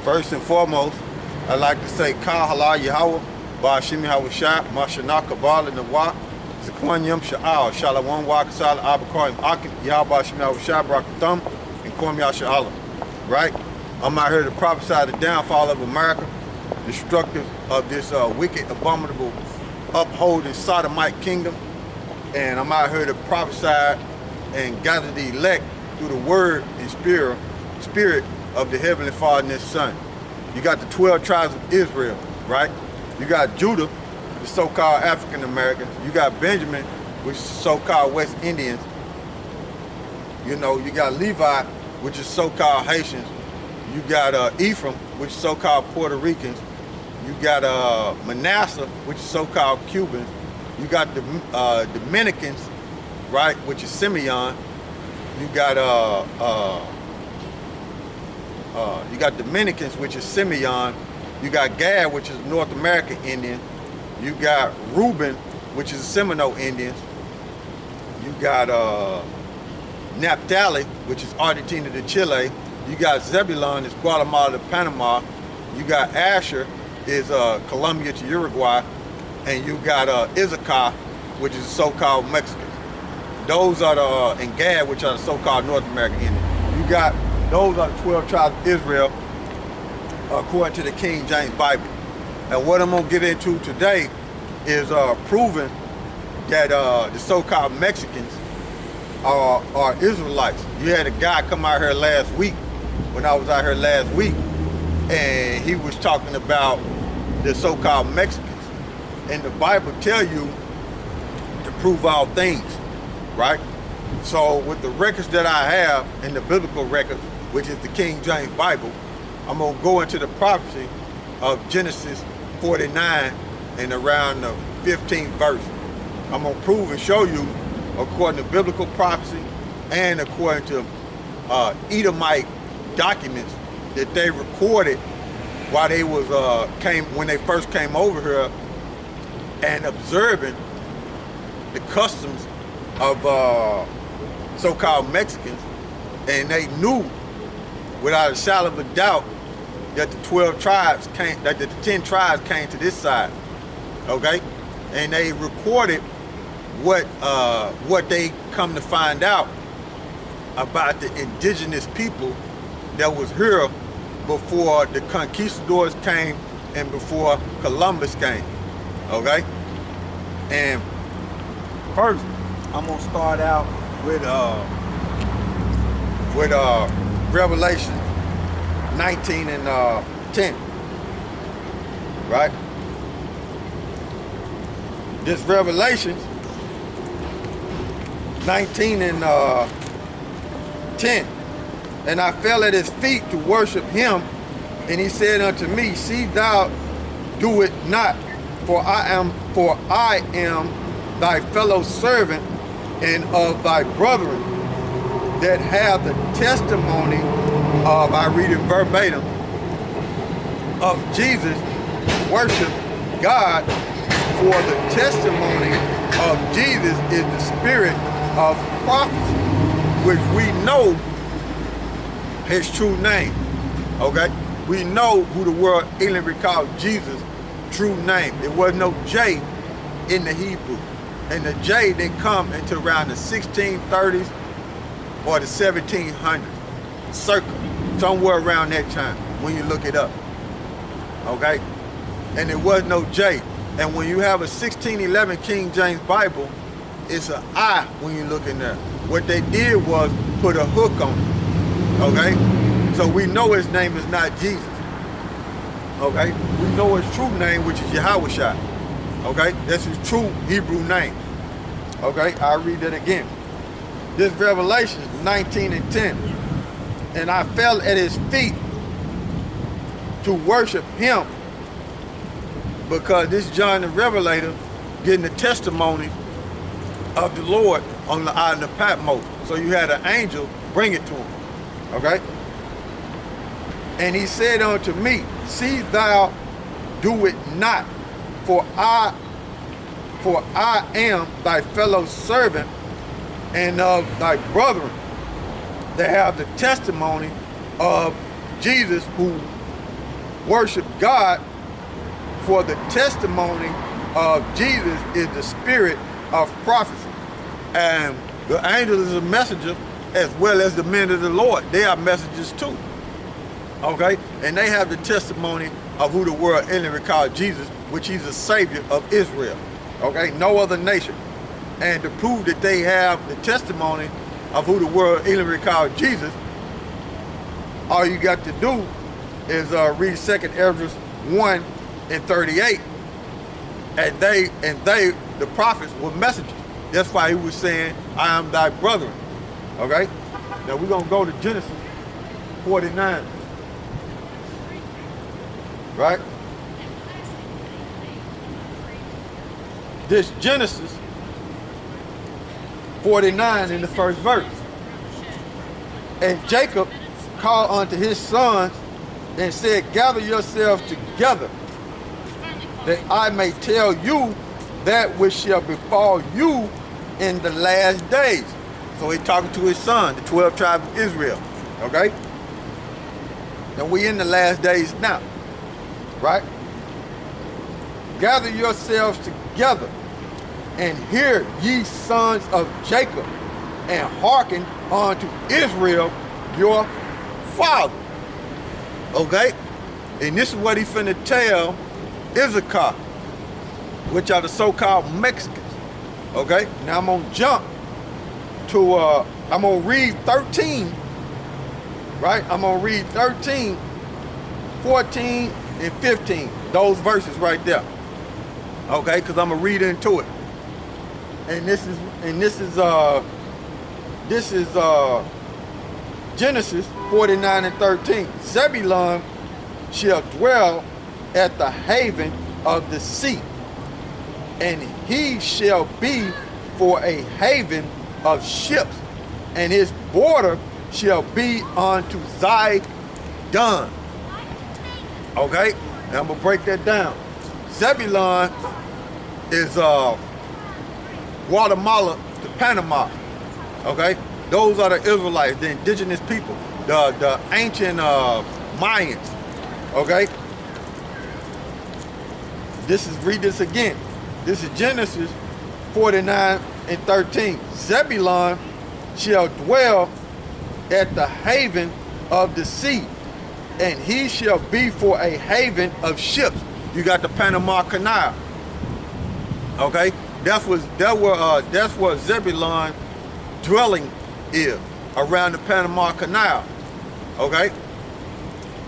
First and foremost, I'd like to say YAHAWAH, YAHAWASHI, Mashanah, Kabbalah, Nawah, Zaquanyam, Sha'al, Shalawam, Wakasala, Abakoim, Akim, YAHAWASHI, Brakathum, and Kwam Yasha'ala. Right? I'm out here to prophesy the downfall of America, destructive of this wicked, abominable, upholding sodomite kingdom. And I'm out here to prophesy and gather the elect through the word and spirit of the Heavenly Father and His Son. You got the 12 tribes of Israel, right? You got Judah, the so-called African Americans. You got Benjamin, which is so-called West Indians. You know, you got Levi, which is so-called Haitians. You got Ephraim, which is so-called Puerto Ricans. You got Manasseh, which is so-called Cubans. You got the Dominicans, right, which is Simeon. You got Dominicans, which is Simeon. You got Gad, which is North American Indian. You got Reuben, which is the Seminole Indians. You got Naphtali, which is Argentina to Chile. You got Zebulon, is Guatemala to Panama. You got Asher, is Colombia to Uruguay. And you got Issachar, which is so-called Mexicans. Those are the, and Gad, which are the so-called North American Indians. You got, those are the 12 tribes of Israel, according to the King James Bible. And what I'm gonna get into today is proving that the so-called Mexicans are Israelites. You had a guy come out here last week, when I was out here last week, and he was talking about the so-called Mexicans. And the Bible tell you to prove all things, right? So with the records that I have, and the biblical records, which is the King James Bible, I'm gonna go into the prophecy of Genesis 49 and around the 15th verse. I'm gonna prove and show you, according to biblical prophecy and according to Edomite documents that they recorded while they was when they first came over here and observing the customs of so-called Mexicans, and they knew without a shadow of a doubt that the 12 tribes came, that the 10 tribes came to this side, okay? And they recorded what they come to find out about the indigenous people that was here before the conquistadors came and before Columbus came, okay? And first, I'm gonna start out with Revelation 19 and 10, right? This Revelation 19 and 10. And I fell at his feet to worship him, and he said unto me, see thou do it not, for I am thy fellow servant and of thy brethren that have the testimony of, I read it verbatim, of Jesus. Worship God, for the testimony of Jesus is the spirit of prophecy, which we know his true name, okay? We know who the world ignorantly called Jesus' true name. There was no J in the Hebrew. And the J didn't come until around the 1630s or the 1700s, circa, somewhere around that time when you look it up, okay? And there was no J. And when you have a 1611 King James Bible, it's an I when you look in there. What they did was put a hook on it, okay? So we know his name is not Jesus, okay? We know his true name, which is YAHAWASHI, okay? That's his true Hebrew name, okay? I'll read that again. This Revelation 19 and 10. And I fell at his feet to worship him, because this John the Revelator getting the testimony of the Lord on the island of Patmos. So you had an angel bring it to him, okay? And he said unto me, see thou do it not, for I am thy fellow servant and of thy brethren that have the testimony of Jesus, who worship God, for the testimony of Jesus is the spirit of prophecy. And the angel is a messenger, as well as the men of the Lord. They are messengers too. Okay? And they have the testimony of who the world innocently called Jesus, which he's the savior of Israel. Okay? No other nation. And to prove that they have the testimony of who the world innocently called Jesus, all you got to do is read 2nd Ezra 1 and 38. And they, the prophets, were messengers. That's why he was saying, I am thy brethren. Okay? Now we're going to go to Genesis 49. Right? This Genesis 49 in the first verse. And Jacob called unto his sons and said, gather yourselves together, that I may tell you that which shall befall you in the last days. So he's talking to his son, the 12 tribes of Israel. Okay? Now we in the last days now. Right? Gather yourselves together, and hear ye sons of Jacob, and hearken unto Israel your father. Okay? And this is what he finna tell Issachar, which are the so-called Mexicans. Okay? Now I'm gonna jump to, I'm gonna read 13, right? I'm gonna read 13, 14, and 15, those verses right there. Okay? Because I'm gonna read into it. And this is Genesis 49 and 13. Zebulun shall dwell at the haven of the sea, and he shall be for a haven of ships, and his border shall be unto Zidon. Okay? Now I'm gonna break that down. Zebulun is Guatemala to Panama. Okay? Those are the Israelites, the indigenous people, the ancient Mayans. Okay? Read this again. This is Genesis 49 and 13. Zebulun shall dwell at the haven of the sea, and he shall be for a haven of ships. You got the Panama Canal. Okay? That's what Zebulun dwelling is, around the Panama Canal. Okay?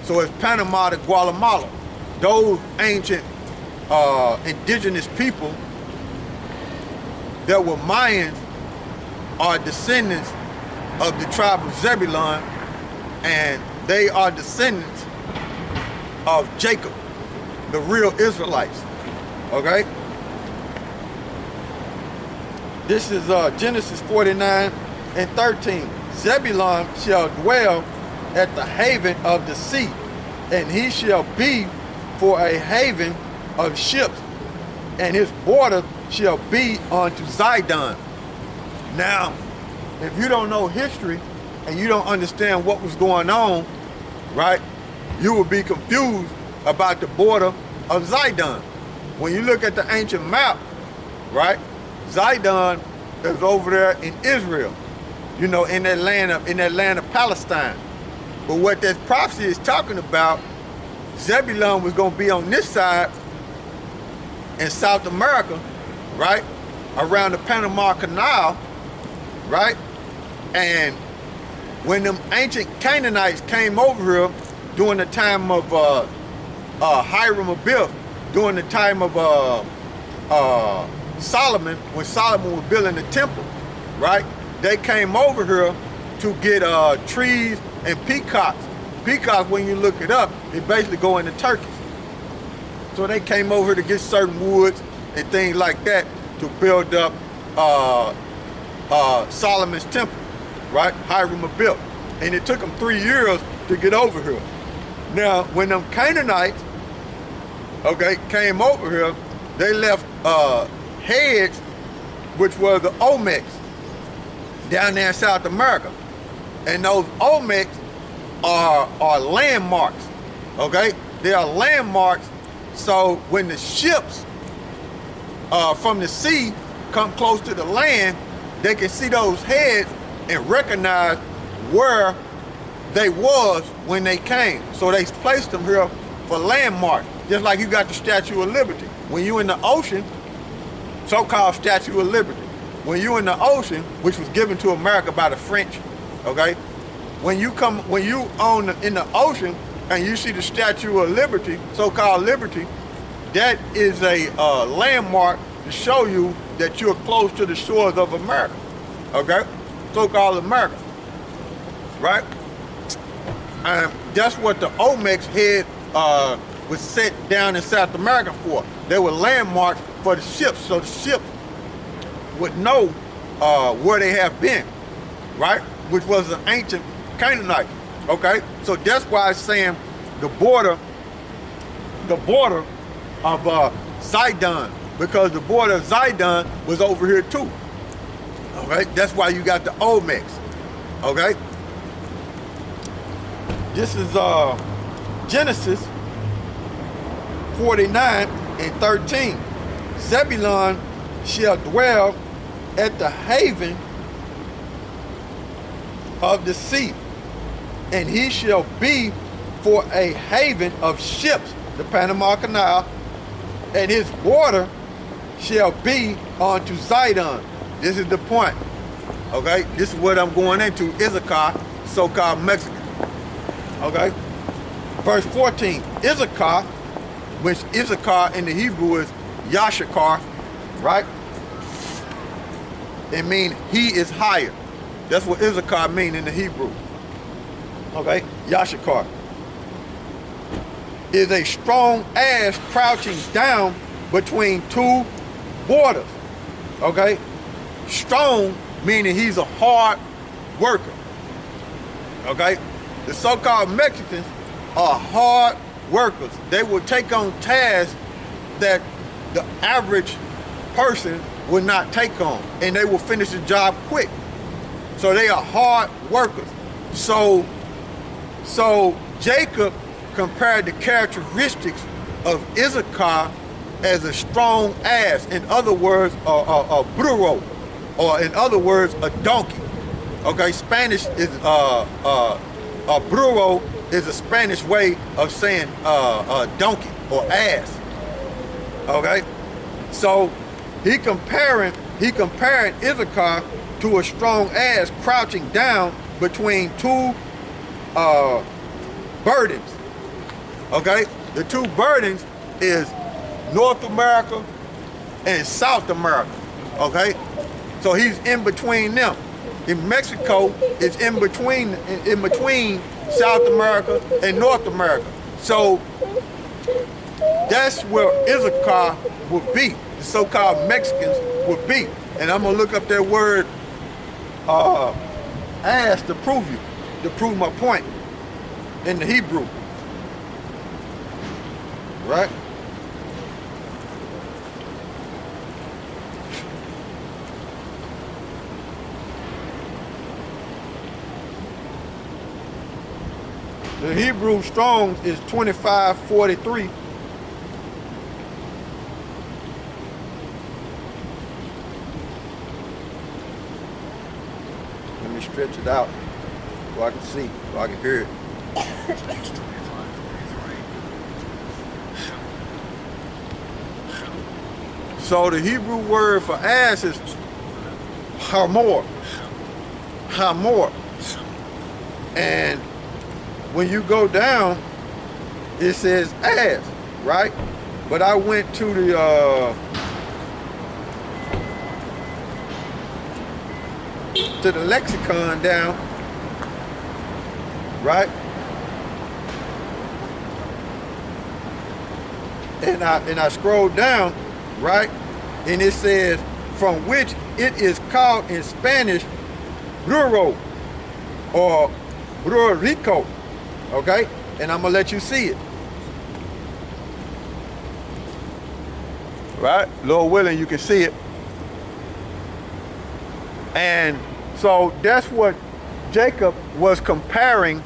So it's Panama to Guatemala. Those ancient indigenous people that were Mayans are descendants of the tribe of Zebulun, and they are descendants of Jacob, the real Israelites. Okay? This is Genesis 49 and 13. Zebulun shall dwell at the haven of the sea, and he shall be for a haven of ships, and his border shall be unto Zidon. Now, if you don't know history and you don't understand what was going on, right, you will be confused about the border of Zidon. When you look at the ancient map, right, Zidon is over there in Israel, you know, in that land of Palestine. But what that prophecy is talking about, Zebulun was going to be on this side in South America, right, around the Panama Canal, right? And when them ancient Canaanites came over here during the time of Hiram Abiah, during the time of Solomon, when Solomon was building the temple, right? They came over here to get trees and peacocks. Peacocks, when you look it up, they basically go into turkeys. So they came over to get certain woods and things like that to build up Solomon's temple, right? Hiram Abiah. And it took them 3 years to get over here. Now, when them Canaanites, okay, came over here, they left heads, which were the Olmecs, down there in South America. And those Olmecs are landmarks, okay? They are landmarks. So when the ships from the sea come close to the land, they can see those heads and recognize where they was when they came. So they placed them here for landmarks. Just like you got the Statue of Liberty. When you in the ocean, so-called Statue of Liberty. When you in the ocean, which was given to America by the French, okay? When you in the ocean and you see the Statue of Liberty, so-called Liberty, that is a landmark to show you that you're close to the shores of America, okay? So-called America, right? And that's what the Olmecs head was set down in South America for. They were landmarks for the ships, so the ships would know where they have been, right? Which was an ancient Canaanite, okay? So that's why it's saying the border of Zidon, because the border of Zidon was over here too, okay? That's why you got the Olmecs, okay? This is Genesis 49 and 13. Zebulun shall dwell at the haven of the sea, and he shall be for a haven of ships, the Panama Canal, and his border shall be unto Zidon. This is the point, okay? This is what I'm going into, Issachar, so-called Mexican, okay? Verse 14, Issachar, which Issachar in the Hebrew is Yashakar, right? It means he is higher. That's what Issachar mean in the Hebrew. Okay, Yashakar is a strong ass crouching down between two borders. Okay, strong meaning he's a hard worker. Okay, the so-called Mexicans are hard workers. They will take on tasks that the average person would not take on, and they will finish the job quick. So they are hard workers. So Jacob compared the characteristics of Issachar as a strong ass. In other words, a burro, or in other words, a donkey. Okay, Spanish is a burro is a Spanish way of saying donkey or ass. Okay, so he comparing Issachar to a strong ass crouching down between two burdens. Okay, the two burdens is North America and South America. Okay, so he's in between them. In Mexico, it's in between South America and North America. So that's where Issachar would be. The so-called Mexicans would be. And I'm gonna look up that word ass to prove my point in the Hebrew. Right? The Hebrew Strong's is 2543. Let me stretch it out so I can see, so I can hear it. So the Hebrew word for ass is hamor. Hamor. And when you go down, it says ass, right? But I went to the lexicon down, right? And I scrolled down, right? And it says, from which it is called in Spanish, burro or burrico. Okay, and I'm gonna let you see it. Right, Lord willing, you can see it. And so that's what Jacob was comparing